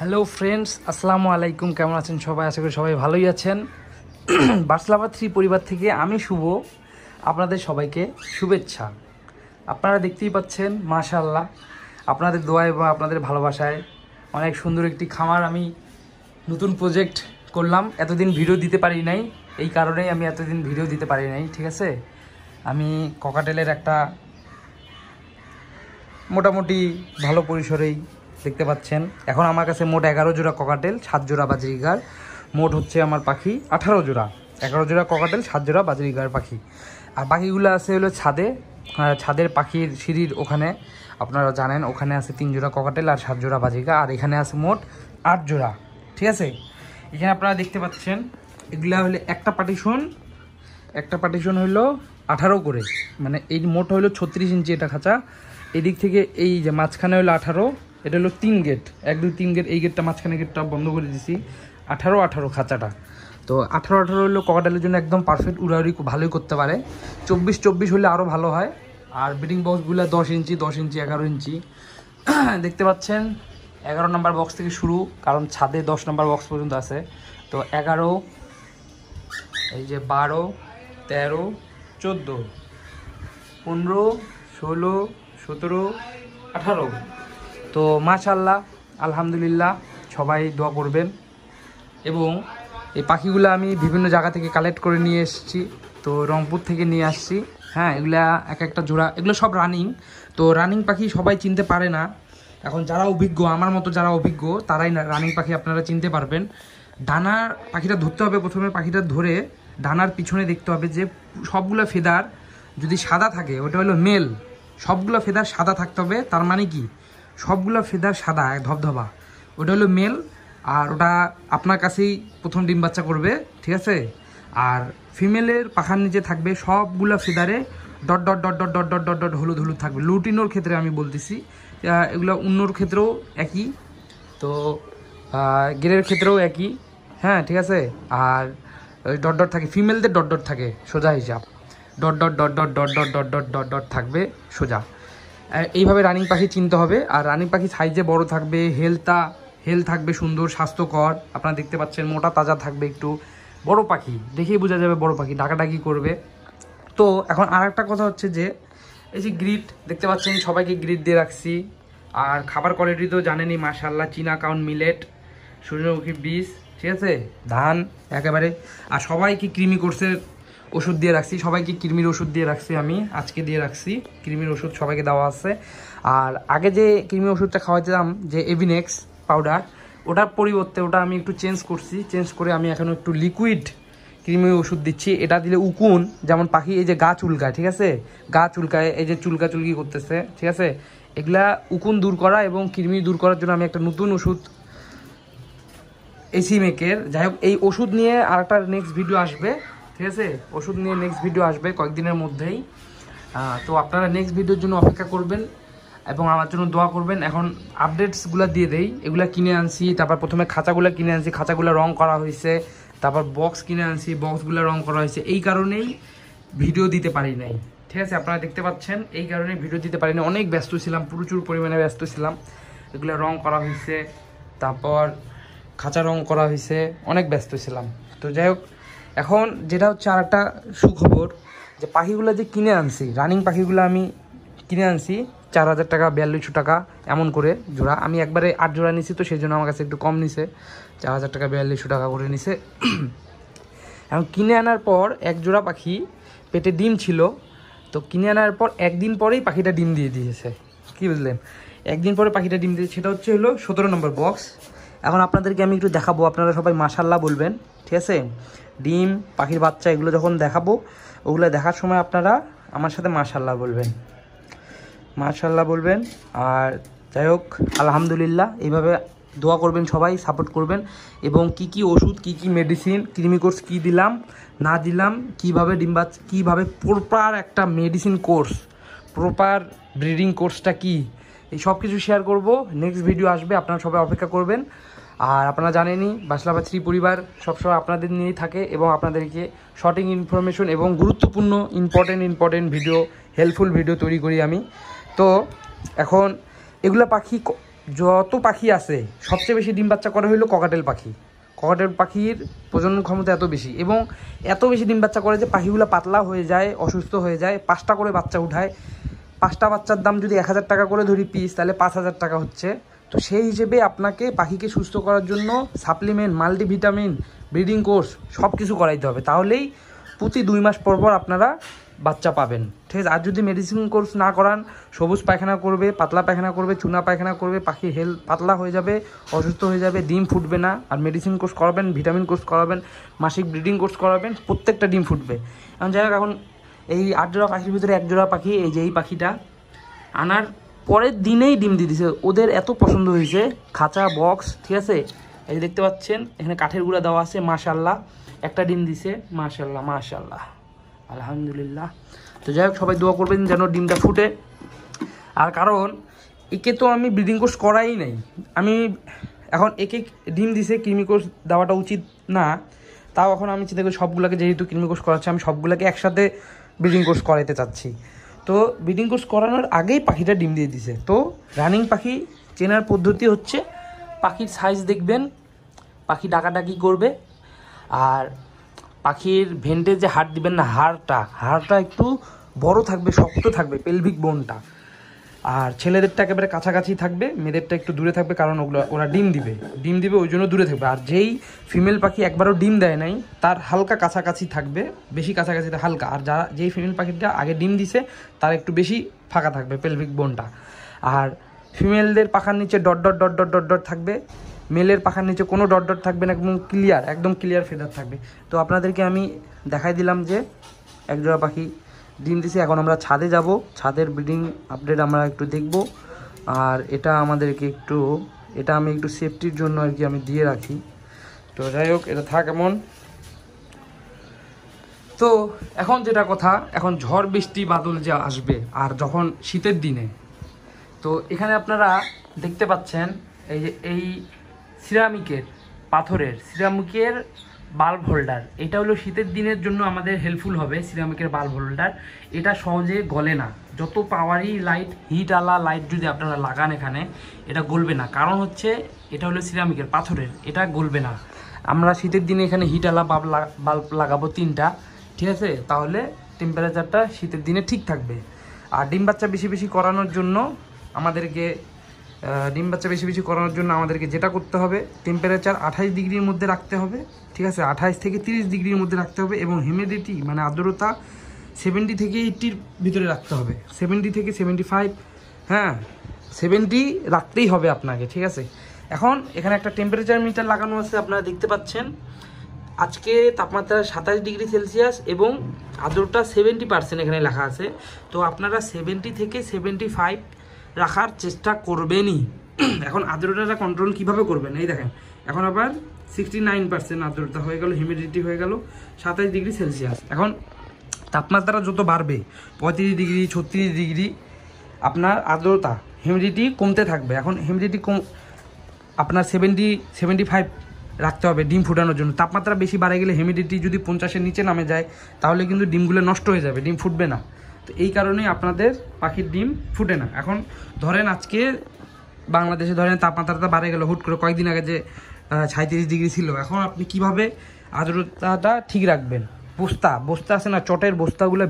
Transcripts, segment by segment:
Hello friends, আসসালামু আলাইকুম। কেমন আছেন সবাই? আশা করি সবাই ভালোই আছেন। বার্সলাভা 3 পরিবার থেকে আমি শুভ আপনাদের সবাইকে শুভেচ্ছা। আপনারা দেখতেই পাচ্ছেন, মাশাআল্লাহ, আপনাদের দোয়ায় বা আপনাদের ভালোবাসায় অনেক সুন্দর একটি খামার আমি নতুন প্রজেক্ট করলাম। এতদিন ভিডিও দিতে পারি নাই, এই কারণেই আমি এতদিন ভিডিও দিতে পারি নাই। ঠিক আছে, আমি ককাটেলের একটা মোটামুটি ভালো পরিসরেই দেখতে পাচ্ছেন। এখন আমার কাছে মোট 11 জোড়া ককাটেল, 7 জোড়া বাজরিগার, মোট হচ্ছে আমার পাখি 18 জোড়া। 11 জোড়া ককাটেল, 7 জোড়া বাজরিগার পাখি। আর বাকিগুলো আছে হলো ছাদে, ছাদের পাখির সিঁড়ির ওখানে, আপনারা জানেন ওখানে আছে 3 জোড়া ককাটেল আর 7 জোড়া বাজরিগা। আর এখানে আছে মোট 8 জোড়া। ঠিক আছে, এখানে আপনারা দেখতে পাচ্ছেন এগুলা হলে একটা পার্টিশন হলো 18 করে, মানে এই মোট হলো 36 ইঞ্চি এটা খাঁচা। এদিক থেকে এই যে মাঝখানে হলো 18, এটা হলো 3 গেট, 1 2 3 গেট। এই গেটটা মাঝখানে গেটটা বন্ধ করে দিছি। 18 খাঁচাটা। তো 18 হলো ককাটেলের জন্য একদম পারফেক্ট, উড়াউড়ি ভালোই করতে পারে। 24 হলে আরও ভালো হয়। আর ব্রিডিং বক্সগুলো 10 ইঞ্চি 11 ইঞ্চি দেখতে পাচ্ছেন। 11 নম্বর বক্স থেকে শুরু, কারণ ছাদে 10 নম্বর বক্স পর্যন্ত আছে। তো 11, এই যে 12, 13, 14, 15, 16, 17, 18। তো মাশাআল্লাহ, আলহামদুলিল্লাহ, সবাই দোয়া করবেন। এবং এই পাখিগুলো আমি বিভিন্ন জায়গা থেকে কালেক্ট করে নিয়ে এসেছি। তো রংপুর থেকে নিয়ে আসছি। হ্যাঁ, এগুলা এক একটা জোড়া, এগুলো সব রানিং। তো রানিং পাখি সবাই চিনতে পারে না। এখন যারা অভিজ্ঞ, আমার মতো যারা অভিজ্ঞ, তারাই রানিং পাখি আপনারা চিনতে পারবেন। ডানার পাখিটা ধরতে হবে। প্রথমে পাখিটা ধরে ডানার পিছনে দেখতে হবে যে সবগুলো ফেদার যদি সাদা থাকে, ওটা হলো মেল। সবগুলো ফেদার সাদা থাকতে হবে, তার মানে কি সবগুলো ফেদার সাদা ধবধবা, ওটা হলো মেল। আর ওটা আপনার কাছেই প্রথম ডিম বাচ্চা করবে। ঠিক আছে, আর ফিমেলের পাখার নিচে থাকবে সবগুলো ফেদারে dot dot dot dot dot dot dot dot হলুদ হলুদ থাকবে। লুটিনোর ক্ষেত্রে আমি বলতেছি, এগুলো অন্যর ক্ষেত্রেও একই। তো গেরের ক্ষেত্রেও একই। হ্যাঁ, ঠিক আছে। আর ডট ডট থাকে, ফিমেলদের ডট ডট থাকে সোজা হিসাব, dot dot dot dot dot dot dot dot dot dot থাকবে সোজা। এইভাবে রানিং পাখি চিনতে হবে। আর রানিং পাখি সাইজে বড় থাকবে, হেল থাকবে সুন্দর স্বাস্থ্যকর। আপনারা দেখতে পাচ্ছেন মোটা তাজা থাকবে, একটু বড় পাখি দেখেই বোঝা যাবে বড় পাখি, ডাকাডাকি করবে। তো এখন আর একটা কথা হচ্ছে যে এই যে গ্রিড দেখতে পাচ্ছেন, সবাইকে গ্রিড দিয়ে রাখছি। আর খাবার কোয়ালিটি তো জানেনই, মাশাআল্লাহ, চীনা কাউন মিলেট, সূর্যমুখী বীজ, ঠিক আছে, ধান একেবারে। আর সবাইকে কৃমি কোর্সের ওষুধ দিয়ে রাখছি, সবাইকে কৃমির ওষুধ দিয়ে রাখছি, আমি আজকে দিয়ে রাখছি কৃমির ওষুধ সবাইকে দেওয়া আছে। আর আগে যে কৃমি ওষুধটা খাওয়াইতাম, যে এভিনেক্স পাউডার, ওটার পরিবর্তে ওটা আমি একটু চেঞ্জ করে আমি এখন একটু লিকুইড কৃমি ওষুধ দিচ্ছি। এটা দিলে উকুন, যেমন পাখি এই যে গা চুলকায়, ঠিক আছে, গা চুলকায়, এই যে চুলকি করতেছে, ঠিক আছে, এগুলা উকুন দূর করা এবং কৃমি দূর করার জন্য আমি একটা নতুন ওষুধ এসি মেকের। যাই হোক, এই ওষুধ নিয়ে আর একটা নেক্সট ভিডিও আসবে। ঠিক আছে, ওষুধ নিয়ে নেক্সট ভিডিও আসবে কয়েকদিনের মধ্যেই। তো আপনারা নেক্সট ভিডিওর জন্য অপেক্ষা করবেন এবং আমার জন্য দোয়া করবেন। এখন আপডেটসগুলো দিয়ে দেই। এগুলা কিনে আনছি, তারপর প্রথমে খাঁচাগুলো কিনে আনছি, খাঁচাগুলো রং করা হয়েছে, তারপর বক্স কিনে আনছি, বক্সগুলো রং করা হয়েছে। এই কারণেই ভিডিও দিতে পারি নাই। ঠিক আছে, আপনারা দেখতে পাচ্ছেন, এই কারণে ভিডিও দিতে পারি না। অনেক ব্যস্ত ছিলাম, প্রচুর পরিমাণে ব্যস্ত ছিলাম। এগুলো রং করা হয়েছে, তারপর খাঁচা রং করা হয়েছে, অনেক ব্যস্ত ছিলাম। তো যাই হোক, এখন যেটা হচ্ছে আর একটা সুখবর, যে পাখিগুলো যে কিনে আনছি, রানিং পাখিগুলো আমি কিনে আনছি 4000 টাকা, 4200 টাকা এমন করে জোড়া। আমি একবারে 8 জোড়া নিছি, তো সেই জন্য আমার কাছে একটু কম নিছে, 4000 টাকা 4200 টাকা করে নিছে। এখন কিনে আনার পর এক জোড়া পাখি পেটে ডিম ছিল। তো কিনে আনার পর একদিন পরেই পাখিটা ডিম দিয়ে দিয়েছে। কি বুঝলেন, একদিন পরে পাখিটা ডিম দিয়েছে। সেটা হচ্ছে হলো 17 নম্বর বক্স। এখন আপনাদেরকে আমি একটু দেখাবো, আপনারা সবাই মাশাআল্লাহ বলবেন। ঠিক আছে, ডিম, পাখির বাচ্চা এগুলো যখন দেখাবো, ওগুলো দেখার সময় আপনারা আমার সাথে মাশাআল্লাহ বলবেন, মাশাআল্লাহ বলবেন। আর যাই হোক, আলহামদুলিল্লাহ, এইভাবে দোয়া করবেন, সবাই সাপোর্ট করবেন। এবং কি ওষুধ, কি মেডিসিন, কৃমি কোর্স কী দিলাম না দিলাম, কীভাবে কীভাবে প্রপার একটা মেডিসিন কোর্স, প্রপার ব্রিডিং কোর্সটা কি, এই সব কিছু শেয়ার করব। নেক্সট ভিডিও আসবে, আপনারা সবাই অপেক্ষা করবেন। আর আপনারা জানেনই, বার্সলাভা 3 পরিবার সবসময় আপনাদের নিয়েই থাকে এবং আপনাদেরকে সঠিক ইনফরমেশন এবং গুরুত্বপূর্ণ ইম্পর্টেন্ট ভিডিও, হেল্পফুল ভিডিও তৈরি করি আমি। তো এখন এগুলো পাখি যত পাখি আছে সবচেয়ে বেশি ডিম বাচ্চা করে হইলো ককাটেল পাখি। ককাটেল পাখির প্রজনন ক্ষমতা এত বেশি এবং এত বেশি ডিম বাচ্চা করে যে পাখিগুলো পাতলা হয়ে যায়, অসুস্থ হয়ে যায়। 5টা করে বাচ্চা উঠায়, 5টা বাচ্চার দাম যদি 1000 টাকা করে ধরি পিস, তাহলে 5000 টাকা হচ্ছে। তো সেই হিসেবে আপনাকে পাখিকে সুস্থ করার জন্য সাপ্লিমেন্ট, মাল্টিভিটামিন, ব্রিডিং কোর্স সব কিছু করাইতে হবে, তাহলেই প্রতি 2 মাস পর পর আপনারা বাচ্চা পাবেন, ঠিক আছে। আর যদি মেডিসিন কোর্স না করান, সবুজ পায়খানা করবে, পাতলা পায়খানা করবে, চুনা পায়খানা করবে, পাখি পাতলা হয়ে যাবে, অসুস্থ হয়ে যাবে, ডিম ফুটবে না। আর মেডিসিন কোর্স করাবেন, ভিটামিন কোর্স করাবেন, মাসিক ব্রিডিং কোর্স করাবেন, প্রত্যেকটা ডিম ফুটবে। এখন যাই হোক, এখন এই 8 জোড়া পাখির ভিতরে 1 জোড়া পাখি, এই যে এই পাখিটা আনার পরের দিনেই ডিম দিয়ে দিছে। ওদের এত পছন্দ হয়েছে, খাঁচা বক্স, ঠিক আছে। এই যে দেখতে পাচ্ছেন এখানে কাঠের গুঁড়া দেওয়া আছে, মাশাল্লাহ একটা ডিম দিছে, মাশাল্লাহ মাশাল্লাহ, আলহামদুলিল্লাহ। তো যাই হোক, সবাই দোয়া করবেন যেন ডিমটা ফুটে। আর কারণ একে তো আমি ব্রিডিং কোর্স করাই নাই, আমি এখন একে ডিম দিছে, কৃমি কোর্স দেওয়াটা উচিত না, তাও এখন আমি চিন্তা করি সবগুলোকে, যেহেতু কৃমি কোর্স করাচ্ছি, আমি সবগুলোকে একসাথে ব্রিডিং কোর্স করাইতে চাচ্ছি। তো ব্রিডিং কোর্স করানোর আগেই পাখিটা ডিম দিয়ে দিছে। তো রানিং পাখি চেনার পদ্ধতি হচ্ছে পাখির সাইজ দেখবেন, পাখি ডাকাডাকি করবে, আর পাখির ভেন্টে যে হাড় দিবেন না, হাড়টা একটু বড় থাকবে, শক্ত থাকবে, পেলভিক বোনটা। আর ছেলেদেরটা একেবারে কাছাকাছি থাকবে, মেয়েদেরটা একটু দূরে থাকবে, কারণ ওরা ডিম দিবে ওই জন্য দূরে থাকবে। আর যেই ফিমেল পাখি একবারও ডিম দেয় নাই, তার হালকা কাছাকাছি থাকবে, বেশি কাছাকাছি হালকা। আর যেই ফিমেল পাখিটা আগে ডিম দিছে, তার একটু বেশি ফাঁকা থাকবে পেলভিক বোনটা। আর ফিমেলদের পাখার নিচে dot dot dot dot dot dot থাকবে, মেলের পাখার নিচে কোনো ডট ডট থাকবে না, একদম ক্লিয়ার ফেদার থাকবে। তো আপনাদেরকে আমি দেখাই দিলাম যে 1 জোড়া পাখি ডিম দিছে। এখন আমরা ছাদে যাব, ছাদের ব্রিডিং আপডেট আমরা একটু দেখব। আর এটা আমি একটু সেফটির জন্য আর কি আমি দিয়ে রাখি। তো যাই হোক, এটা থাক এমন। তো এখন যেটা কথা, এখন ঝড় বৃষ্টি বাদল যে আসবে, আর যখন শীতের দিনে, তো এখানে আপনারা দেখতে পাচ্ছেন এই যে এই সিরামিকের বাল্ব হোল্ডার, এটা হলো শীতের দিনের জন্য আমাদের হেল্পফুল হবে। সিরামিকের বাল্ব হোল্ডার, এটা সহজে গলে না। যত পাওয়ারই লাইট, হিট আলা লাইট যদি আপনারা লাগান এখানে, এটা গলবে না। কারণ হচ্ছে এটা হলো সিরামিকের, পাথরের, এটা গলবে না। আমরা শীতের দিনে এখানে হিট আলা বাল্ব লাগাবো 3টা, ঠিক আছে, তাহলে টেম্পারেচারটা শীতের দিনে ঠিক থাকবে। আর ডিম বাচ্চা বেশি করানোর জন্য আমাদেরকে যেটা করতে হবে, টেম্পারেচার 28 ডিগ্রির মধ্যে রাখতে হবে, ঠিক আছে, 28 থেকে 30 ডিগ্রির মধ্যে রাখতে হবে। এবং হিউমিডিটি মানে আর্দ্রতা 70 থেকে 80-র ভিতরে রাখতে হবে, 70 থেকে 75, হ্যাঁ 70 রাখতেই হবে আপনাকে, ঠিক আছে। এখন এখানে একটা টেম্পারেচার মিটার লাগানো আছে, আপনারা দেখতে পাচ্ছেন। আজকে তাপমাত্রা 27 ডিগ্রি সেলসিয়াস এবং আর্দ্রতা 70% এখানে লেখা আছে। তো আপনারা 70 থেকে 75 রাখার চেষ্টা করবেনই। এখন আর্দ্রতাটা কন্ট্রোল কিভাবে করবেন, এই দেখেন, এখন আবার 69% আর্দ্রতা হয়ে গেল, হিউমিডিটি হয়ে গেল 27 ডিগ্রি সেলসিয়াস। এখন তাপমাত্রা যত বাড়বে, 35 ডিগ্রি 36 ডিগ্রি, আপনার আর্দ্রতা হিউমিডিটি কমতে থাকবে। এখন হিউমিডিটি আপনার 75 রাখতে হবে ডিম ফুটানোর জন্য। তাপমাত্রা বেশি বাড়ে গেলে, হিউমিডিটি যদি 50-এর নিচে নামে যায়, তাহলে কিন্তু ডিমগুলো নষ্ট হয়ে যাবে, ডিম ফুটবে না। তো এই কারণেই আপনাদের পাখির ডিম ফুটে না। এখন ধরেন আজকে বাংলাদেশে তাপমাত্রাটা বাড়ে গেল হুট করে, কয়েকদিন আগে যে 36 ডিগ্রি ছিল, এখন আপনি কিভাবে আর্দ্রতাটা ঠিক রাখবেন? বস্তা আছে না, চটের বস্তাগুলো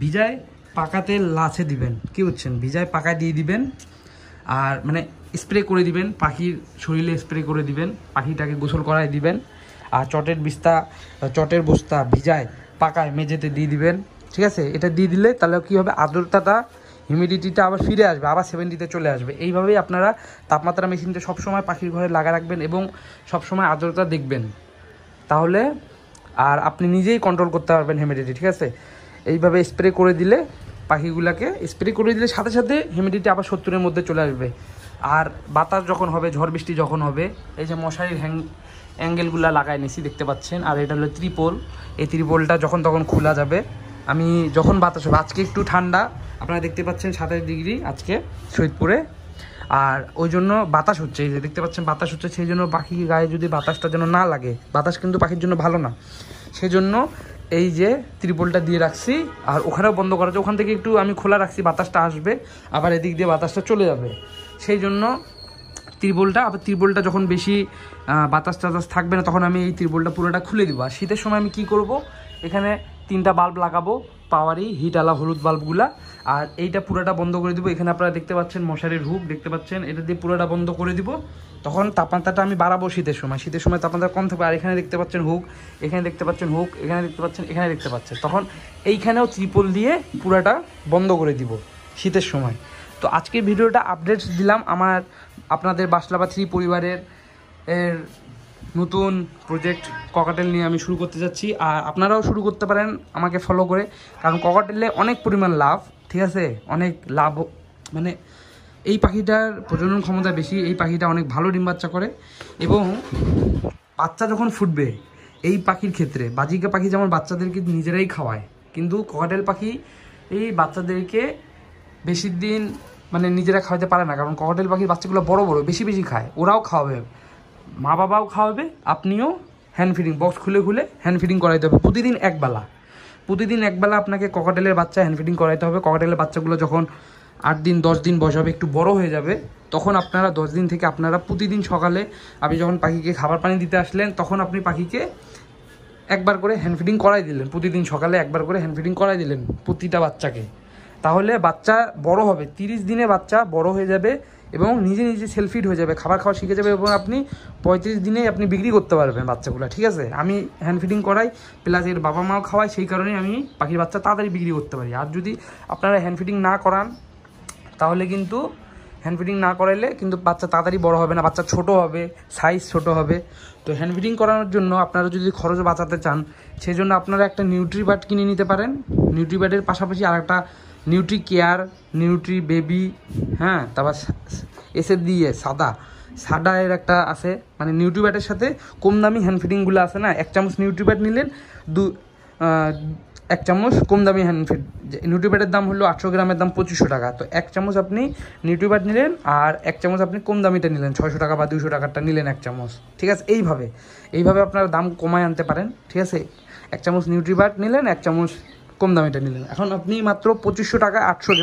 ভিজায় পাকাতে লাচে দিবেন, কি হচ্ছেন, ভিজায় পাকায় দিয়ে দিবেন। আর মানে স্প্রে করে দিবেন, পাখির শরীরে স্প্রে করে দিবেন, পাখিটাকে গোসল করায় দিবেন। আর চটের বস্তা ভিজায় পাকায় মেঝেতে দিয়ে দিবেন, ঠিক আছে। এটা দিয়ে দিলে তাহলে কী হবে, আর্দ্রতাটা, হিউমিডিটিটা আবার ফিরে আসবে, আবার 70-তে চলে আসবে। এইভাবেই আপনারা তাপমাত্রা মেশিনটা সবসময় পাখির ঘরে লাগা রাখবেন এবং সবসময় আর্দ্রতা দেখবেন, তাহলে আর আপনি নিজেই কন্ট্রোল করতে পারবেন হিউমিডিটি, ঠিক আছে। এইভাবে স্প্রে করে দিলে সাথে সাথে হিউমিডিটি আবার 70-এর মধ্যে চলে আসবে। আর বাতাস যখন হবে, ঝড় বৃষ্টি যখন হবে, এই যে মশারির অ্যাঙ্গেলগুলো লাগাই নিছি দেখতে পাচ্ছেন। আর এটা হলো ত্রিপল, এই ত্রিপলটা যখন তখন খোলা যাবে। আমি যখন বাতাস হবে, আজকে একটু ঠান্ডা, আপনারা দেখতে পাচ্ছেন 27 ডিগ্রি আজকে শহীদপুরে, আর ওই জন্য বাতাস হচ্ছে, এই যে দেখতে পাচ্ছেন বাতাস হচ্ছে, সেই জন্য পাখির গায়ে যদি বাতাসটা যেন না লাগে, বাতাস কিন্তু পাখির জন্য ভালো না, সেই জন্য এই যে ত্রিপলটা দিয়ে রাখছি। আর ওখানেও বন্ধ করা আছে, ওখান থেকে একটু আমি খোলা রাখছি, বাতাসটা আসবে, আবার এদিক দিয়ে বাতাসটা চলে যাবে, সেই জন্য ত্রিপলটা, আবার ত্রিপলটা যখন বেশি বাতাস টাতাস থাকবে না তখন আমি এই ত্রিপলটা পুরোটা খুলে দিব। আর শীতের সময় আমি কি করব, এখানে 3টা বাল্ব লাগাবো, পাওয়ারি হিটওয়ালা হলুদ বাল্বগুলা, আর এইটা পুরোটা বন্ধ করে দিব। এখানে আপনারা দেখতে পাচ্ছেন মশারির হুক দেখতে পাচ্ছেন, এটা দিয়ে পুরোটা বন্ধ করে দিব। তখন তাপমাত্রাটা আমি বাড়াবো শীতের সময় তাপমাত্রা কম থাকবে। আর এখানে দেখতে পাচ্ছেন হুক, এখানে দেখতে পাচ্ছেন হুক, এখানে দেখতে পাচ্ছেন, এখানে দেখতে পাচ্ছেন, তখন এইখানেও ত্রিপল দিয়ে পুরোটা বন্ধ করে দিব শীতের সময়। তো আজকের ভিডিওটা আপডেটস দিলাম আপনাদের বাসলাভা 3 পরিবারের নতুন প্রজেক্ট ককাটেল নিয়ে আমি শুরু করতে যাচ্ছি। আর আপনারাও শুরু করতে পারেন আমাকে ফলো করে, কারণ ককাটেলে অনেক পরিমাণ লাভ, ঠিক আছে, অনেক লাভ, মানে এই পাখিটার প্রজনন ক্ষমতা বেশি, এই পাখিটা অনেক ভালো ডিম বাচ্চা করে, এবং বাচ্চা যখন ফুটবে এই পাখির ক্ষেত্রে বাজিকা পাখি যেমন বাচ্চাদেরকে নিজেরাই খাওয়ায়, কিন্তু ককাটেল পাখি এই বাচ্চাদেরকে বেশি দিন মানে নিজেরা খাওয়াতে পারে না, কারণ ককাটেল পাখির বাচ্চাগুলো বড় বড় বেশি বেশি খায়, ওরাও খাওয়াবে, মা বাবাও খাওয়াবে, আপনিও হ্যান্ড ফিডিং বক্স খুলে খুলে হ্যান্ড ফিডিং করাইতে হবে প্রতিদিন একবেলা আপনাকে ককাটেলের বাচ্চা হ্যান্ড ফিডিং করাইতে হবে। ককাটেলের বাচ্চাগুলো যখন 8 দিন 10 দিন বয়স হবে, একটু বড় হয়ে যাবে, তখন আপনারা 10 দিন থেকে আপনারা প্রতিদিন সকালে আপনি যখন পাখিকে খাবার পানি দিতে আসলেন তখন আপনি পাখিকে একবার করে হ্যান্ড ফিডিং করাই দিলেন, প্রতিদিন সকালে একবার করে হ্যান্ড ফিডিং করাই দিলেন প্রতিটা বাচ্চাকে। তাহলে বাচ্চা বড় হবে, 30 দিনে বাচ্চা বড় হয়ে যাবে এবং নিজে নিজে সেলফিড হয়ে যাবে, খাবার খাওয়া শিখে যাবে, এবং আপনি 35 দিনেই আপনি বিক্রি করতে পারবেন বাচ্চাগুলো, ঠিক আছে। আমি হ্যান্ড ফিডিং করাই প্লাস এর বাবা মাও খাওয়াই, সেই কারণেই আমি পাখির বাচ্চা তাড়াতাড়ি বিক্রি করতে পারি। আর যদি আপনারা হ্যান্ড ফিডিং না করান তাহলে কিন্তু হ্যান্ড ফিডিং না করাইলে কিন্তু বাচ্চা তাড়াতাড়ি বড় হবে না, বাচ্চা ছোট হবে, সাইজ ছোট হবে। তো হ্যান্ড ফিডিং করানোর জন্য আপনারা যদি খরচ বাঁচাতে চান, সেই জন্য আপনারা একটা নিউট্রিবাট কিনে নিতে পারেন। নিউট্রিবাটের পাশাপাশি আর একটা নিউট্রি কেয়ার, নিউট্রি বেবি, হ্যাঁ, তারপর দিয়ে সাদা এর একটা আছে, মানে নিউট্রিবাটের সাথে কম দামি হ্যান্ড ফিডিংগুলো আছে না, 1 চামচ নিউট্রিবাট নিলেন, 1 চামচ কম দামি হ্যান্ড ফিড। নিউট্রিবাটের দাম হলো 800 গ্রামের দাম 2500 টাকা। তো 1 চামচ আপনি নিউট্রিবাট নিলেন আর 1 চামচ আপনি কম দামিটা নিলেন, 600 টাকা বা 200 টাকারটা নিলেন 1 চামচ, ঠিক আছে। এইভাবে আপনারা দাম কমায় আনতে পারেন, ঠিক আছে। 1 চামচ নিউট্রিবাট নিলেন, 1 চামচ কম দামিটা নিলেন, এখন আপনি মাত্র 2500 টাকা 800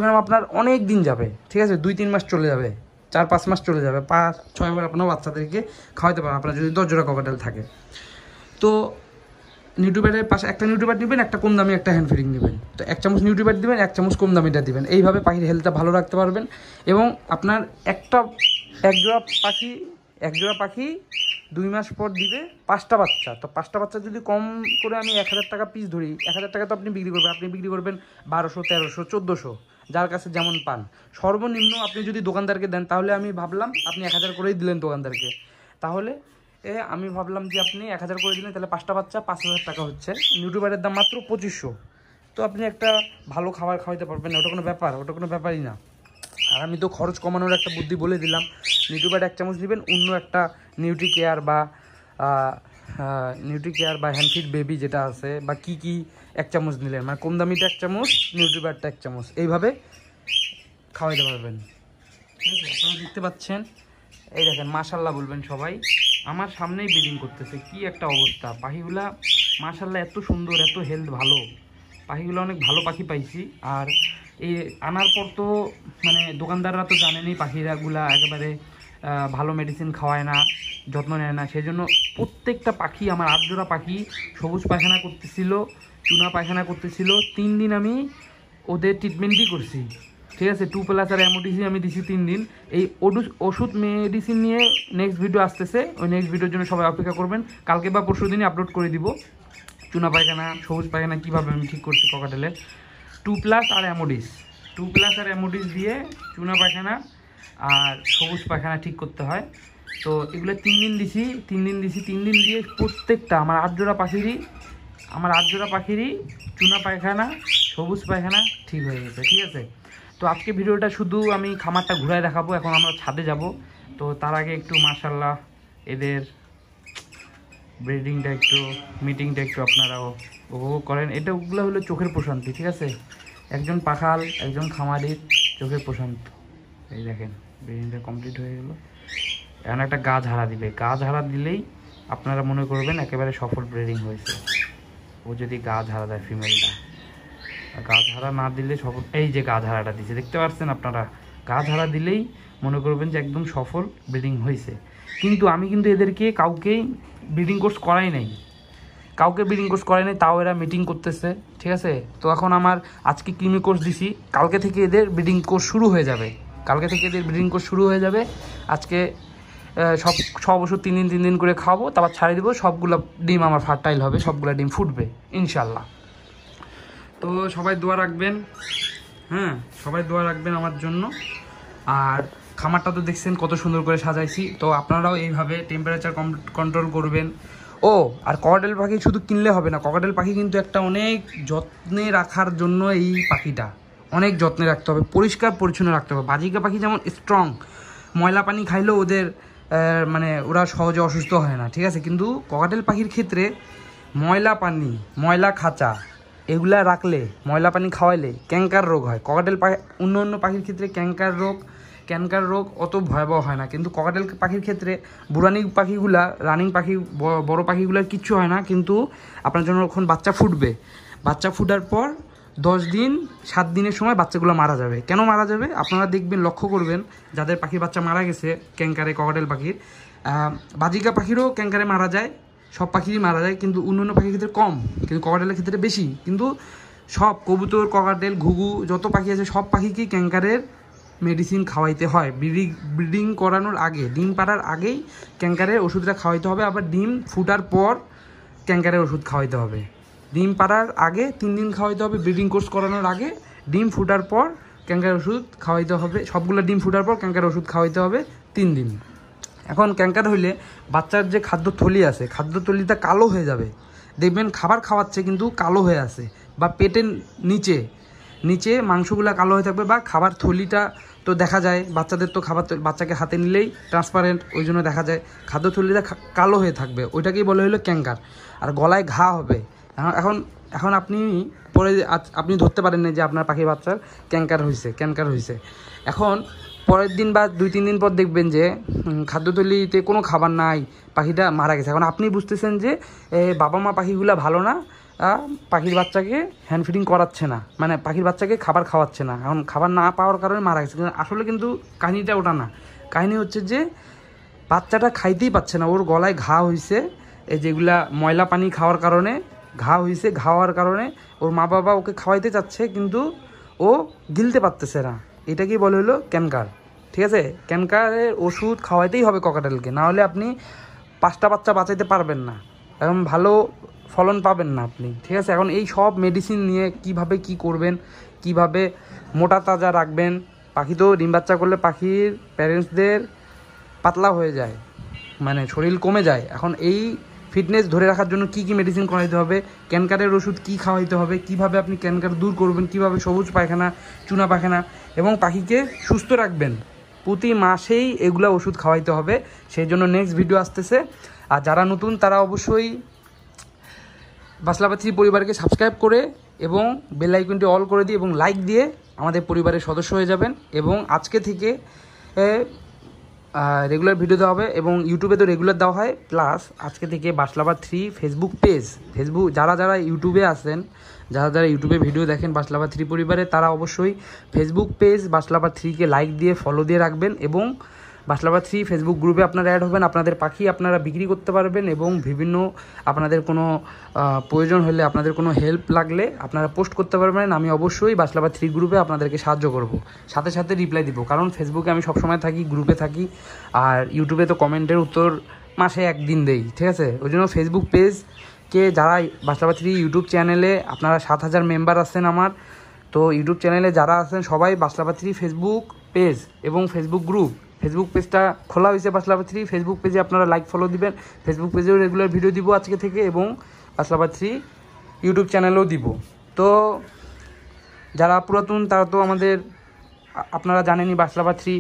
গ্রাম আপনার অনেক দিন যাবে, ঠিক আছে, 2-3 মাস চলে যাবে, 4-5 মাস চলে যাবে, 5-6 বার আপনার বাচ্চাদেরকে খাওয়াতে পারেন, আপনার যদি 10 জোড়া ককাটেল থাকে। তো নিউট্রিবাটের পাশে একটা নিউট্রিবাট নেবেন, একটা কম দামি একটা হ্যান্ড ফিডিং নেবেন। তো 1 চামচ নিউট্রিবাট দিবেন, 1 চামচ কম দামিটা দিবেন, এইভাবে পাখির হেলথটা ভালো রাখতে পারবেন। এবং আপনার এক জোড়া পাখি 2 মাস পর দিবে 5টা বাচ্চা। তো 5টা বাচ্চা যদি কম করে আমি 1000 টাকা পিস ধরি, 1000 টাকা তো আপনি বিক্রি করবেন 1200, 1300, 1400, যার কাছে যেমন পান। সর্বনিম্ন আপনি যদি দোকানদারকে দেন, তাহলে আমি ভাবলাম আপনি 1000 করেই দিলেন দোকানদারকে, তাহলে আমি ভাবলাম যে আপনি 1000 করে দিলেন, তাহলে 5টা বাচ্চা 5000 টাকা হচ্ছে। নিউট্রিবাটের দাম মাত্র 2500। তো আপনি একটা ভালো খাবার খাওয়াইতে পারবেন না, ওটা কোনো ব্যাপারই না। আর আমি তো খরচ কমানোর একটা বুদ্ধি বলে দিলাম। নিউট্রিবাট 1 চামচ নেবেন, অন্য একটা নিউট্রি কেয়ার বা হ্যান্ডফিড বেবি যেটা আছে, বা কি 1 চামচ নিলেন, মানে কম দামিটা 1 চামচ, নিউট্রিবাটটা 1 চামচ, এইভাবে খাওয়াইতে পারবেন, ঠিক আছে। আপনারা দেখতে পাচ্ছেন, এই দেখেন, মাশাল্লাহ বলবেন সবাই, আমার সামনেই ব্রিডিং করতেছে, কি একটা অবস্থা। পাখিগুলা মাশাল্লাহ এত সুন্দর, এত হেলথ ভালো, পাখিগুলো অনেক ভালো পাখি পাইছি। আর এই আনার পর তো মানে দোকানদাররা তো জানেনই পাখিরাগুলা একেবারে ভালো মেডিসিন খাওয়ায় না, যত্ন নেয় না, সেই জন্য প্রত্যেকটা পাখি, আমার 8 জোড়া পাখি সবুজ পায়খানা করতেছিল, চুনা পায়খানা করতেছিল, 3 দিন আমি ওদের ট্রিটমেন্টই করছি, ঠিক আছে। 2+ আর অ্যামোডিসি আমি দিছি 3 দিন। এই ওষুধ মেডিসিন নিয়ে নেক্সট ভিডিও আসতেছে, ওই নেক্সট ভিডিওর জন্য সবাই অপেক্ষা করবেন, কালকে বা পরশু দিনই আপলোড করে দিব। চুনা পায়খানা, সবুজ পায়খানা কীভাবে আমি ঠিক করছি ককাটেলের, 2+ আর অ্যামোডিস দিয়ে চুনা পায়খানা আর সবুজ পায়খানা ঠিক করতে হয়। তো এগুলো 3 দিন দিছি, 3 দিন দিয়ে প্রত্যেকটা আমার 8 জোড়া পাখিরই চুনা পায়খানা, সবুজ পায়খানা ঠিক হয়ে গেছে, ঠিক আছে। তো আজকে ভিডিওটা শুধু আমি খামারটা ঘুরায় দেখাবো, এখন আমরা ছাদে যাব। তো তার আগে একটু মাশাল্লাহ এদের ব্রিডিংটা মিটিংটা একটু আপনারাও উপভোগ করেন। ওগুলো হলো চোখের প্রশান্তি, ঠিক আছে। একজন পাখাল, একজন খামারির চোখের প্রশান্তি। এই দেখেন ব্রিডিংটা কমপ্লিট হয়ে গেল, এখন একটা গা ঝাড়া দিলেই আপনারা মনে করবেন একেবারে সফল ব্রিডিং হয়েছে। ও যদি গা ঝাড়া দেয় ফিমেলটা, গা ঝাড়া না দিলে সফল, এই যে গা ঝাড়াটা দিচ্ছে দেখতে পাচ্ছেন আপনারা, গা ঝাড়া দিলেই মনে করবেন যে একদম সফল ব্রিডিং হয়েছে। কিন্তু আমি কিন্তু এদেরকে কাউকেই ব্রিডিং কোর্স করাই নাই, তাও এরা মিটিং করতেছে, ঠিক আছে। তো এখন আমার আজকে ক্লিনিক কোর্স দিছি, কালকে থেকে এদের ব্রিডিং কোর্স শুরু হয়ে যাবে। আজকে সব ওষুধ 3 দিন করে খাওয়াবো, তারপর ছাড়িয়ে দেবো। সবগুলো ডিম আমার ফার্টাইল হবে, সবগুলো ডিম ফুটবে ইনশাল্লাহ। তো সবাই দোয়া রাখবেন, হ্যাঁ সবাই দোয়া রাখবেন আমার জন্য। আর খামারটা তো দেখছেন কত সুন্দর করে সাজাইছি, তো আপনারাও এইভাবে টেম্পারেচার কন্ট্রোল করবেন। ও আর ককাটেল পাখি শুধু কিনলে হবে না, ককাটেল পাখি কিন্তু একটা অনেক যত্নে রাখার জন্য, এই পাখিটা অনেক যত্নে রাখতে হবে, পরিষ্কার পরিচ্ছন্ন রাখতে হবে। বাজিকা পাখি যেমন স্ট্রং, ময়লা পানি খাইলেও ওদের মানে ওরা সহজে অসুস্থ হয় না, ঠিক আছে। কিন্তু ককাটেল পাখির ক্ষেত্রে ময়লা পানি, ময়লা খাঁচা এগুলা রাখলে, ময়লা পানি খাওয়াইলে ক্যাঙ্কার রোগ হয়। ককাটেল পাখি অন্য পাখির ক্ষেত্রে ক্যানকার রোগ অত ভয়াবহ হয় না, কিন্তু ককাটেল পাখির ক্ষেত্রে বুড়ানি পাখিগুলা, রানিং পাখি, বড় পাখিগুলার কিচ্ছু হয় না। কিন্তু আপনার জন্য যখন বাচ্চা ফুটার পর 7 দিনের সময় বাচ্চাগুলো মারা যাবে। কেন মারা যাবে আপনারা দেখবেন, লক্ষ্য করবেন, যাদের পাখির বাচ্চা মারা গেছে ক্যাঙ্কারে, ককাটেল পাখির, বাজিকা পাখিরও ক্যাঙ্কারে মারা যায়, সব পাখিরই মারা যায়, কিন্তু অন্য পাখির ক্ষেত্রে কম, কিন্তু ককাটেলের ক্ষেত্রে বেশি। কিন্তু সব কবুতর, ককাটেল, ঘুঘু যত পাখি আছে সব পাখিকেই ক্যাঙ্কারের মেডিসিন খাওয়াইতে হয়। ব্রিডিং করানোর আগে, ডিম পাড়ার আগেই ক্যাঙ্কারের ওষুধটা খাওয়াইতে হবে, আবার ডিম ফুটার পর ক্যাঙ্কারের ওষুধ খাওয়াইতে হবে। ডিম পাড়ার আগে 3 দিন খাওয়াইতে হবে, ব্রিডিং কোর্স করানোর আগে। ডিম ফুটার পর ক্যাঙ্কারের ওষুধ খাওয়াইতে হবে, সবগুলো ডিম ফুটার পর ক্যাঙ্কারের ওষুধ খাওয়াইতে হবে 3 দিন। এখন ক্যাঙ্কার হইলে বাচ্চার যে খাদ্যথলি আছে, খাদ্যথলিটা কালো হয়ে যাবে, দেখবেন খাবার খাওয়াচ্ছে কিন্তু কালো হয়ে আছে, বা পেটের নিচে মাংসগুলো কালো হয়ে থাকবে, বা খাবার থলিটা তো দেখা যায়, বাচ্চাদের তো বাচ্চাকে হাতে নিলেই ট্রান্সপারেন্ট, ওই জন্য দেখা যায় খাদ্যথলিটা কালো হয়ে থাকবে, ওইটাকেই বলে হলো ক্যাঙ্কার। আর গলায় ঘা হবে। এখন আপনি ধরতে পারেন না যে আপনার পাখির বাচ্চার ক্যাঙ্কার হয়েছে। এখন পরের দিন বা 2-3 দিন পর দেখবেন যে খাদ্যথলিতে কোনো খাবার নাই, পাখিটা মারা গেছে। এখন আপনি বুঝতেছেন যে বাবা মা পাখিগুলো ভালো না, পাখির বাচ্চাকে হ্যান্ড ফিডিং করাচ্ছে না, মানে পাখির বাচ্চাকে খাবার খাওয়াচ্ছে না, এখন খাবার না পাওয়ার কারণে মারা গেছে। আসলে কিন্তু কাহিনিটা ওটা না, কাহিনি হচ্ছে যে বাচ্চাটা খাইতেই পাচ্ছে না, ওর গলায় ঘা হয়েছে, এই যেগুলা ময়লা পানি খাওয়ার কারণে ঘা হয়েছে, ঘাওয়ার কারণে ওর মা বাবা ওকে খাওয়াইতে চাচ্ছে কিন্তু ও গিলতে পারতেছে না, এটাকেই বলে হলো ক্যানকার, ঠিক আছে। ক্যানকারের ওষুধ খাওয়াইতেই হবে ককাটেলকে, না হলে আপনি 5টা বাচ্চা বাঁচাইতে পারবেন না, এখন ভালো ফলন পাবেন না আপনি, ঠিক আছে। এখন এই সব মেডিসিন নিয়ে কিভাবে কি করবেন, কিভাবে মোটা তাজা রাখবেন। পাখি তো ডিম বাচ্চা করলে পাখির প্যারেন্টসদের পাতলা হয়ে যায়, মানে শরীর কমে যায়। এখন এই ফিটনেস ধরে রাখার জন্য কি মেডিসিন খাওয়াইতে হবে, ক্যানকারের ওষুধ কি খাওয়াইতে হবে, কিভাবে আপনি ক্যানকার দূর করবেন, কিভাবে সবুজ পায়খানা, চুনা পায়খানা এবং পাখিকে সুস্থ রাখবেন, প্রতি মাসেই এগুলা ওষুধ খাওয়াইতে হবে। সেই জন্য নেক্সট ভিডিও আসতেছে। আর যারা নতুন তারা অবশ্যই বাসলাবাথি পরিবারকে সাবস্ক্রাইব করে এবং বেল আইকনটি অল করে দিয়ে এবং লাইক দিয়ে আমাদের পরিবারের সদস্য হয়ে যাবেন। এবং আজকে থেকে রেগুলার ভিডিও দেওয়া হবে এবং ইউটিউবে তো রেগুলার দেওয়া হয়, প্লাস আজকে থেকে বাসলাবাদ 3 ফেসবুক পেজ, যারা ইউটিউবে আসেন, যারা ইউটিউবে ভিডিও দেখেন বাসলাবাদ 3 পরিবারে, তারা অবশ্যই ফেসবুক পেজ বাসলাবাদ 3কে লাইক দিয়ে ফলো দিয়ে রাখবেন এবং বাসলাবাদ 3 ফেসবুক গ্রুপে আপনারা অ্যাড হবেন। আপনাদের পাখি আপনারা বিক্রি করতে পারবেন এবং বিভিন্ন আপনাদের কোনো প্রয়োজন হলে, আপনাদের কোনো হেল্প লাগলে আপনারা পোস্ট করতে পারবেন। আমি অবশ্যই বাসলাবাদ 3 গ্রুপে আপনাদেরকে সাহায্য করব, সাথে সাথে রিপ্লাই দিব, কারণ ফেসবুকে আমি সবসময় থাকি, গ্রুপে থাকি, আর ইউটিউবে তো কমেন্টের উত্তর মাসে 1 দিন দেই, ঠিক আছে। ওই জন্য ফেসবুক পেজকে, যারা বাসলাবাদ 3 ইউটিউব চ্যানেলে আপনারা 7000 মেম্বার আছেন আমার, তো ইউটিউব চ্যানেলে যারা আছেন সবাই বাসলাবাদ 3 ফেসবুক পেজ এবং ফেসবুক গ্রুপ, ফেসবুক পেজটা খোলা হয়েছে বাসলাবাদ 3, ফেসবুক পেজে আপনারা লাইক ফলো দিবেন, ফেসবুক পেজেও রেগুলার ভিডিও দিব আজকে থেকে এবং বাসলাবাদ 3 ইউটিউব চ্যানেলেও দিব। তো যারা পুরাতন তারা তো আপনারা জানেনই বাসলাবাদ 3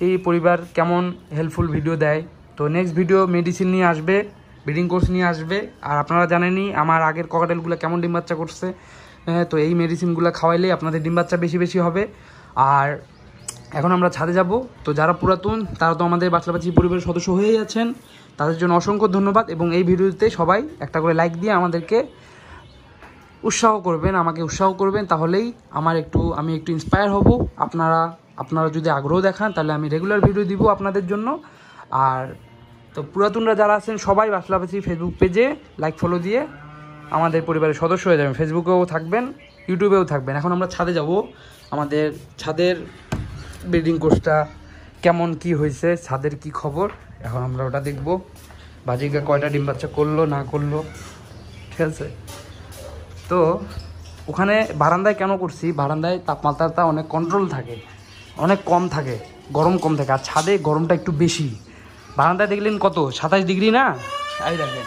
এই পরিবার কেমন হেল্পফুল ভিডিও দেয়। তো নেক্সট ভিডিও মেডিসিন নিয়ে আসবে, ব্রিডিং কোর্স নিয়ে আসবে, আর আপনারা জানেনই আমার আগের ককাটেলগুলো কেমন ডিম বাচ্চা করছে, তো এই মেডিসিনগুলো খাওয়াইলে আপনাদের ডিম বাচ্চা বেশি হবে। আর এখন আমরা ছাদে যাব, তো যারা পুরাতন তারা তো আমাদের বাসলাবাদ 3 পরিবারের সদস্য হয়েই আছেন, তাদের জন্য অসংখ্য ধন্যবাদ। এবং এই ভিডিওতে সবাই একটা করে লাইক দিয়ে আমাকে উৎসাহ করবেন, তাহলেই আমি একটু ইন্সপায়ার হব, আপনারা আপনারা যদি আগ্রহ দেখান তাহলে আমি রেগুলার ভিডিও দিব আপনাদের জন্য। আর তো পুরাতনরা যারা আছেন সবাই বাসলাবাসী ফেসবুক পেজে লাইক ফলো দিয়ে আমাদের পরিবারের সদস্য হয়ে যাবেন, ফেসবুকেও থাকবেন, ইউটিউবেও থাকবেন। এখন আমরা ছাদে যাব, আমাদের ছাদের ব্রিডিং কোর্সটা কেমন কি হয়েছে, ছাদের কি খবর, এখন আমরা ওটা দেখব। বাজিকা কয়টা ডিম বাচ্চা করলো না করলো, ঠিক আছে। তো ওখানে বারান্দায় কেন করছি, বারান্দায় তাপমাত্রাটা অনেক কন্ট্রোল থাকে, অনেক কম থাকে, গরম কম থাকে। আর ছাদে গরমটা একটু বেশি। বারান্দায় দেখলেন কত 27 ডিগ্রি না, এই দেখেন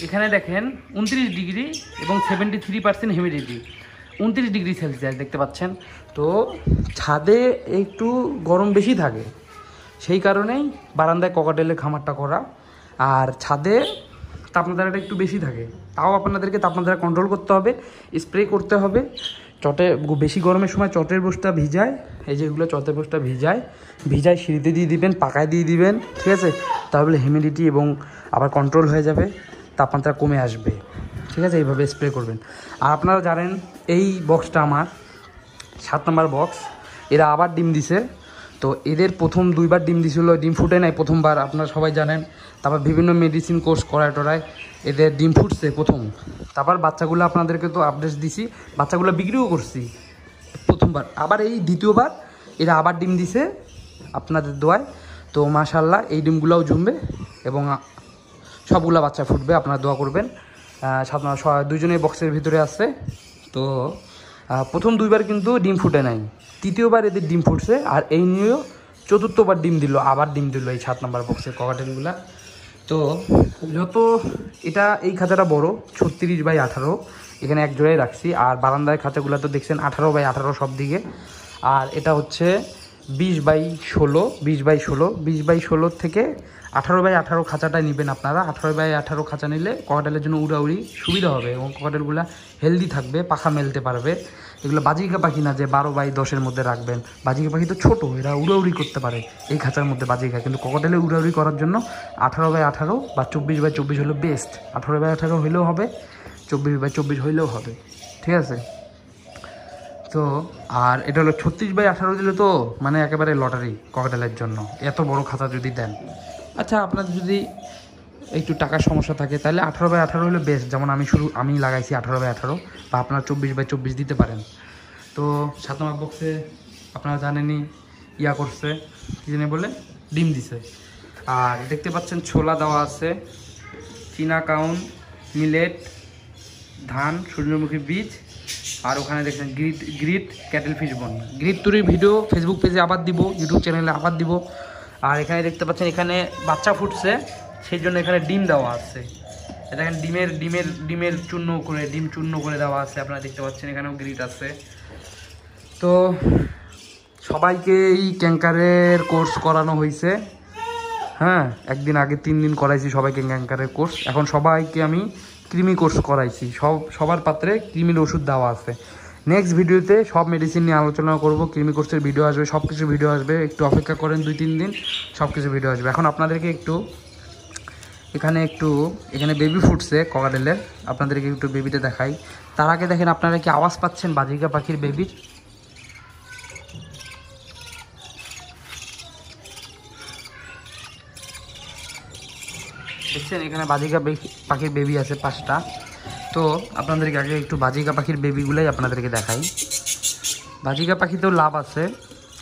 এখানে দেখেন 29 ডিগ্রি এবং 73% হিউমিডিটি, 29 ডিগ্রি সেলসিয়াস দেখতে পাচ্ছেন। তো ছাদে একটু গরম বেশি থাকে, সেই কারণেই বারান্দায় ককাটেলের খামারটা করা। আর ছাদে তাপমাত্রাটা একটু বেশি থাকে, তাও আপনাদেরকে তাপমাত্রা কন্ট্রোল করতে হবে, স্প্রে করতে হবে। চটে বেশি গরমের সময় চটের বস্তা ভিজায়, এই যে এগুলো চটের বস্তা ভিজায় সিঁড়িতে দিয়ে দিবেন, পাকায় দিয়ে দিবেন, ঠিক আছে। তাহলে হিউমিডিটি এবং আবার কন্ট্রোল হয়ে যাবে, তাপমাত্রা কমে আসবে, ঠিক আছে। এইভাবে স্প্রে করবেন। আর আপনারা জানেন এই বক্সটা আমার 7 নম্বর বক্স, এরা আবার ডিম দিছে। তো এদের প্রথম 2বার ডিম দিছিল, ডিম ফুটে নাই প্রথমবার, আপনারা সবাই জানেন। তারপর বিভিন্ন মেডিসিন কোর্স করায় টরায় এদের ডিম ফুটছে প্রথম। তারপর বাচ্চাগুলো আপনাদেরকে তো আপডেট দিছি, বাচ্চাগুলো বিক্রিও করছি প্রথমবার। আবার এই দ্বিতীয়বার এরা আবার ডিম দিছে আপনাদের দোয়ায়। তো মাশাআল্লাহ এই ডিমগুলোও জমবে এবং সবগুলো বাচ্চা ফুটবে, আপনারা দোয়া করবেন। দুজনেই বক্সের ভিতরে আসছে। তো প্রথম 2বার কিন্তু ডিম ফুটে নাই, তৃতীয়বার এদের ডিম ফুটছে। আর এই নিয়েও 4র্থবার ডিম দিল, আবার ডিম দিল এই 7 নম্বর বক্সের ককাটেলগুলা। তো যত এটা এই খাঁচাটা বড় 36/18, এখানে এক জোড়াই রাখছি। আর বারান্দায় খাঁচাগুলো তো দেখছেন 18/18 সব দিকে। আর এটা হচ্ছে 20/16, 20/16 থেকে 18/18 খাঁচাটাই নেবেন আপনারা। 18/18 খাঁচা নিলে ককাটেলের জন্য উড়াউড়ি সুবিধা হবে এবং ককাটেলগুলো হেলদি থাকবে, পাখা মেলতে পারবে। এগুলো বাজিকা পাখি না যে 12/10-এর মধ্যে রাখবেন। বাজিকা পাখি তো ছোটো, এরা উড়াউড়ি করতে পারে এই খাঁচার মধ্যে বাজিকা। কিন্তু ককাটেলে উড়াউড়ি করার জন্য 18/18 বা 24/24 হলো বেস্ট। 18/18 হইলেও হবে, 24/24 হইলেও হবে, ঠিক আছে। তো আর এটা হলো 36/18 দিলে তো মানে একেবারে লটারি ককাটেলের জন্য, এত বড় খাঁচা যদি দেন। আচ্ছা আপনাদের যদি একটু টাকার সমস্যা থাকে তাহলে 18/18 হলে বেস্ট। যেমন আমি লাগাইছি 18/18, বা আপনারা 24/24 দিতে পারেন। তো 7 নম্বর বক্সে আপনারা জানেনই করছে কী জানে বলে ডিম দিছে। আর দেখতে পাচ্ছেন ছোলা দেওয়া আছে, চীনা কাউন, মিলেট, ধান, সূর্যমুখী বীজ। আর ওখানে দেখছেন গ্রিট ক্যাটেল ফিশ বন। গ্রিট তুরির ভিডিও ফেসবুক পেজে আবার দিব, ইউটিউব চ্যানেলে আবার দিব। আর এখানে দেখতে পাচ্ছেন এখানে বাচ্চা ফুটছে, সেই জন্য এখানে ডিম দেওয়া আছে। দেখেন ডিমের ডিম চূর্ণ করে দেওয়া আছে, আপনারা দেখতে পাচ্ছেন। এখানেও গ্রিট আছে। তো সবাইকে এই ক্যাঙ্কারের কোর্স করানো হয়েছে, হ্যাঁ। একদিন আগে 3 দিন করাইছি সবাইকে ক্যাঙ্কারের কোর্স। এখন সবাইকে আমি কৃমি কোর্স করাইছি, সবার পাত্রে কৃমির ওষুধ দেওয়া আছে। নেক্সট ভিডিওতে সব মেডিসিন নিয়ে আলোচনা করব, কৃমি কোর্সের ভিডিও আসবে, সব কিছু ভিডিও আসবে। একটু অপেক্ষা করেন 2-3 দিন, সব কিছু ভিডিও আসবে। এখন আপনাদেরকে এখানে বেবি ফুটছে ককাটেলের, আপনাদেরকে একটু বেবিটা দেখাই। তার আগে দেখেন আপনারা কি আওয়াজ পাচ্ছেন বাজিকা পাখির বেবির? দেখছেন এখানে বাজিকা পাখির বেবি আছে 5টা। তো আপনাদেরকে আগে একটু বাজিকা পাখির বেবিগুলোই আপনাদেরকে দেখাই। বাজিকা পাখিতেও লাভ আছে,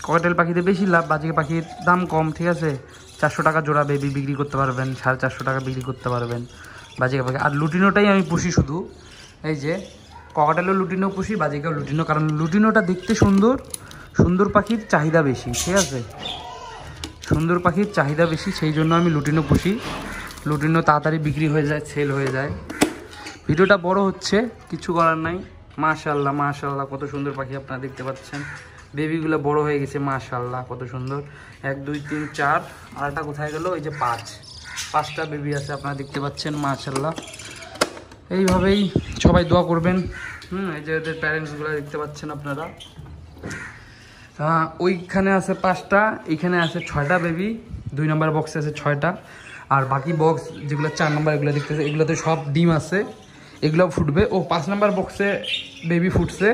ককাটেল পাখিতে বেশি লাভ, বাজিকা পাখির দাম কম, ঠিক আছে। 400 টাকা জোড়া বেবি বিক্রি করতে পারবেন, 450 টাকা বিক্রি করতে পারবেন বাজিকা পাখি। আর লুটিনোটাই আমি পুষি শুধু, এই যে ককাটেলও লুটিনো পুষি, বাজিকাও লুটিনো। কারণ লুটিনোটা দেখতে সুন্দর পাখির চাহিদা বেশি, ঠিক আছে। সুন্দর পাখির চাহিদা বেশি, সেই জন্য আমি লুটিনো পুষি। লুটিনো তাড়াতাড়ি বিক্রি হয়ে যায়, সেল হয়ে যায়। ভিডিওটা বড় হচ্ছে, কিছু করার নাই। মাশাআল্লাহ মাশাআল্লাহ কত সুন্দর পাখি আপনারা দেখতে পাচ্ছেন। বেবিগুলো বড় হয়ে গেছে, মাশাআল্লাহ কত সুন্দর। 1 2 3 4, আরটা কোথায় গেল? এই যে 5টা বেবি আছে আপনারা দেখতে পাচ্ছেন, মাশাআল্লাহ। এইভাবেই সবাই দোয়া করবেন। এই যে এদের প্যারেন্টসগুলো দেখতে পাচ্ছেন আপনারা। ওইখানে আছে 5টা, এইখানে আছে 6টা বেবি। 2 নম্বর বক্সে আছে 6টা। আর বাকি বক্স যেগুলো 4 নম্বর এগুলো দেখতেছে, এগুলোতে সব ডিম আছে। এগুলোও ফুটবে। ও 5 নম্বর বক্সে বেবি ফুটছে,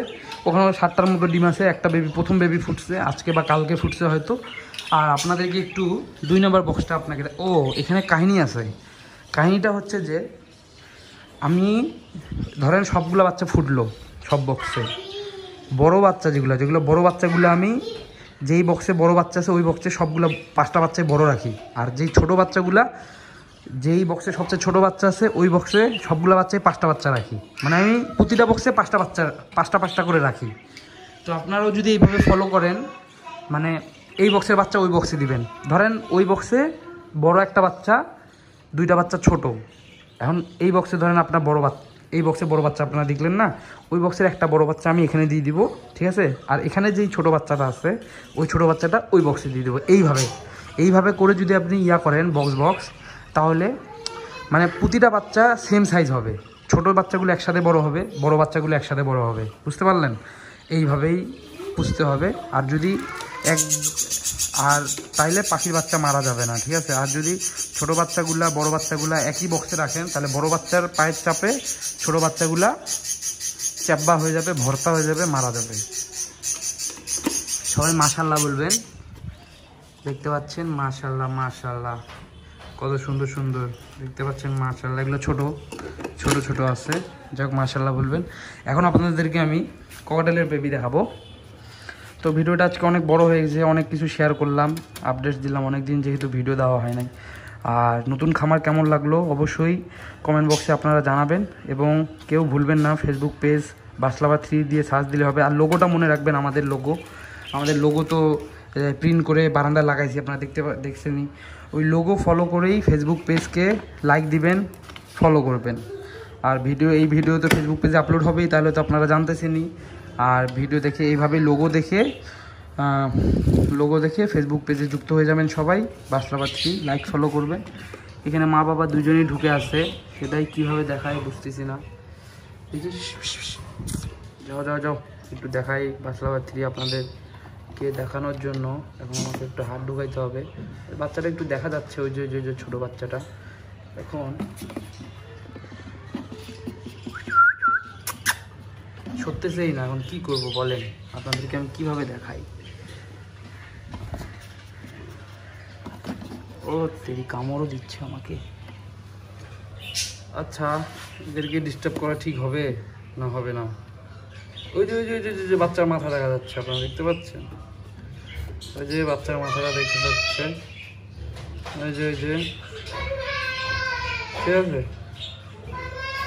ওখানে 7টার মতো ডিম আছে। একটা বেবি, প্রথম বেবি ফুটছে আজকে বা কালকে ফুটছে হয়তো। আর আপনাদেরকে একটু 2 নম্বর বক্সটা আপনাকে, ও এখানে কাহিনী আছে। কাহিনীটা হচ্ছে যে আমি ধরেন সবগুলো বাচ্চা ফুটলো সব বক্সে, বড় বাচ্চা যেগুলো বড় বাচ্চাগুলো আমি যেই বক্সে বড় বাচ্চা আছে ওই বক্সে সবগুলো 5টা বাচ্চায় বড় রাখি। আর যেই ছোট বাচ্চাগুলা, যেই বক্সে সবচেয়ে ছোট বাচ্চা আছে ওই বক্সে সবগুলো বাচ্চায় 5টা বাচ্চা রাখি। মানে আমি প্রতিটা বক্সে 5টা বাচ্চা 5টা করে রাখি। তো আপনারাও যদি এইভাবে ফলো করেন, মানে এই বক্সের বাচ্চা ওই বক্সে দিবেন। ধরেন ওই বক্সে বড় একটা বাচ্চা, 2টা বাচ্চা ছোট। এখন এই বক্সে ধরেন আপনার বড় বাচ্চা, এই বক্সে বড় বাচ্চা আপনারা দেখলেন না, ওই বক্সের একটা বড় বাচ্চা আমি এখানে দিয়ে দিব, ঠিক আছে? আর এখানে যেই ছোট বাচ্চাটা আছে ওই ছোট বাচ্চাটা ওই বক্সে দিয়ে দেবো। এইভাবে করে যদি আপনি করেন বক্স, তাহলে মানে প্রতিটা বাচ্চা সেম সাইজ হবে। ছোট বাচ্চাগুলো একসাথে বড় হবে, বড় বাচ্চাগুলো একসাথে বড় হবে। বুঝতে পারলেন? এইভাবেই পুষতে হবে। আর যদি তাইলে পাখির বাচ্চা মারা যাবে না, ঠিক আছে? আর যদি ছোট বাচ্চাগুলা বড় বাচ্চাগুলা একই বক্সে রাখেন, তাহলে বড় বাচ্চার পায়ের চাপে ছোট বাচ্চাগুলা চ্যাব্বা হয়ে যাবে, ভর্তা হয়ে যাবে, মারা যাবে। সবাই মাশাআল্লাহ বলবেন। দেখতে পাচ্ছেন মাশাআল্লাহ, মাশাআল্লাহ কত সুন্দর সুন্দর দেখতে পাচ্ছেন, মাশাআল্লাহ। এগুলো ছোট ছোট আছে, যাক মাশাআল্লাহ বলবেন। এখন আপনাদেরকে আমি ককাটেলের বেবি দেখাবো। তো ভিডিওটা আজকে অনেক বড় হয়ে গেছে, অনেক কিছু শেয়ার করলাম, আপডেটস দিলাম, অনেক দিন যেহেতু ভিডিও দেওয়া হয় নাই। আর নতুন খামার কেমন লাগলো অবশ্যই কমেন্ট বক্সে আপনারা জানাবেন। এবং কেউ ভুলবেন না, ফেসবুক পেজ বাসলাবা 3 দিয়ে সার্চ দিলে হবে। আর লোগোটা মনে রাখবেন, আমাদের লোগো তো প্রিন্ট করে বারান্দায় লাগাইছি, আপনারা দেখছেনই। ওই লোগো ফলো করেই ফেসবুক পেজকে লাইক দিবেন, ফলো করবেন। আর এই ভিডিও তো ফেসবুক পেজে আপলোড হবেই, তাহলে তো আপনারা জানতেছেনই। আর ভিডিও দেখে এইভাবে লোগো দেখে ফেসবুক পেজে যুক্ত হয়ে যাবেন সবাই। বাসলাবা 3 লাইক ফলো করবেন। এখানে মা বাবা দুজনেই ঢুকে আছে, সেটাই কীভাবে দেখায় বুঝতেছি না। এই যে যাও একটু দেখাই বাসলাবা 3 আপনাদেরকে দেখানোর জন্য। এখন আমাকে একটু হাত ঢুকাইতে হবে। বাচ্চাটা একটু দেখা যাচ্ছে, ওই যে ছোটো বাচ্চাটা। এখন সরতেছেই না, এখন কি করব বলেন, আপনাদেরকে আমি কিভাবে দেখাই। ও তেরি কামড়ও দিচ্ছে আমাকে। আচ্ছা, এদেরকে ডিস্টার্ব করা ঠিক হবে না হবে না? ওই যে বাচ্চার মাথা দেখা যাচ্ছে, আপনারা দেখতে পাচ্ছেন? ওই যে বাচ্চার মাথাটা দেখতে পাচ্ছে, ওই যে ঠিক আছে,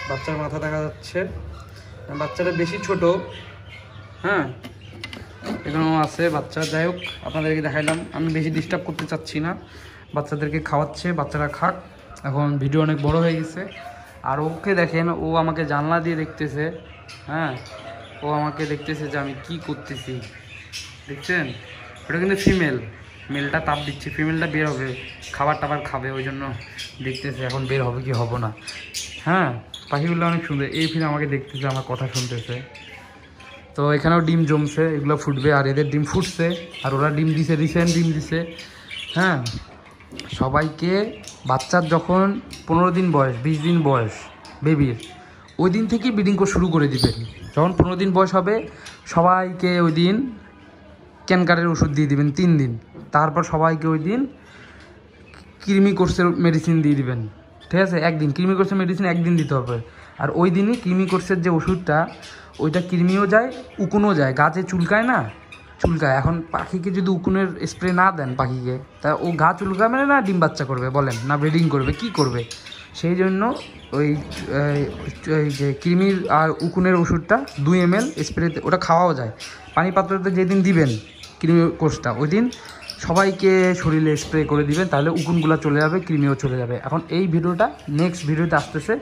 বাচ্চার মাথা দেখা যাচ্ছে। বাচ্চাটা বেশি ছোট, হ্যাঁ, এখানেও আছে বাচ্চা। যাই হোক, আপনাদেরকে দেখাইলাম, আমি বেশি ডিস্টার্ব করতে চাচ্ছি না। বাচ্চাদেরকে খাওয়াচ্ছে, বাচ্চারা খাক। এখন ভিডিও অনেক বড় হয়ে গেছে। আর ওকে দেখেন, ও আমাকে জানলা দিয়ে দেখতেছে, হ্যাঁ, ও আমাকে দেখতেছে যে আমি কি করতেছি, দেখছেন? ওটা কিন্তু মেলটা তাপ দিচ্ছে, ফিমেলটা বের হবে, খাবার টাবার খাবে, ওই জন্য দেখতেছে এখন বের হবে কি হবো না। হ্যাঁ, পাখিগুলো অনেক সুন্দর। এই ফিরে আমাকে দেখতেছে, আমার কথা শুনতেছে। তো এখানেও ডিম জমছে, এগুলো ফুটবে। আর এদের ডিম ফুটছে, আর ওরা ডিম দিছে, রিসেন্ট ডিম দিছে। হ্যাঁ, সবাইকে বাচ্চার যখন 15 দিন বয়স, 20 দিন বয়স বেবির, ওই দিন থেকেই ব্রিডিং শুরু করে দিবেন। যখন 15 দিন বয়স হবে, সবাইকে ওই দিন ক্যানকারের ওষুধ দিয়ে দিবেন 3 দিন। তারপর সবাইকে ওই দিন কৃমি কোর্সের মেডিসিন দিয়ে দিবেন, ঠিক আছে? একদিন কৃমি কোর্সের মেডিসিন একদিন দিতে হবে। আর ওই দিনই কৃমি কোর্সের যে ওষুধটা, ওইটা কৃমিও যায়, উকুনও যায়। গাছে চুলকায় না, চুলকায়। এখন পাখিকে যদি উকুনের স্প্রে না দেন পাখিকে, তা ও গা চুলকাবে না, ডিম বাচ্চা করবে বলেন, না ব্রিডিং করবে, কি করবে? সেই জন্য ওই যে কৃমির আর উকুনের ওষুধটা 2 ml স্প্রেতে, ওটা খাওয়াও যায়। পানি পাত্রতে যেদিন দিবেন কৃমি কোর্সটা, ওই দিন সবাইকে শরীরে স্প্রে করে দিবেন, তাহলে উকুনগুলো চলে যাবে, কৃমিও চলে যাবে। এখন এই ভিডিওটা নেক্সট ভিডিওতে আসতেছে,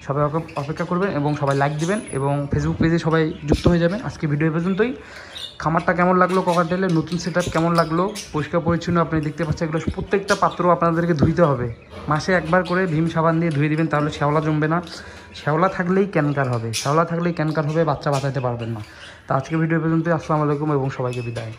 সবাই অপেক্ষা করবেন এবং সবাই লাইক দিবেন এবং ফেসবুক পেজে সবাই যুক্ত হয়ে যাবেন। আজকে ভিডিও পর্যন্তই। খামারটা কেমন লাগলো, ককাটেলের নতুন সেটআপ কেমন লাগলো, পরিষ্কার পরিচ্ছন্ন আপনি দেখতে পাচ্ছেন। এগুলো প্রত্যেকটা পাত্র আপনাদেরকে ধুইতে হবে, মাসে একবার করে ভীম সাবান দিয়ে ধুয়ে দিবেন, তাহলে শ্যাওলা জমবে না। শ্যাওলা থাকলেই ক্যানকার হবে, বাচ্চা বাঁচাতে পারবেন না। তো আজকে ভিডিও পর্যন্তই। আসসালামু আলাইকুম এবং সবাইকে বিদায়।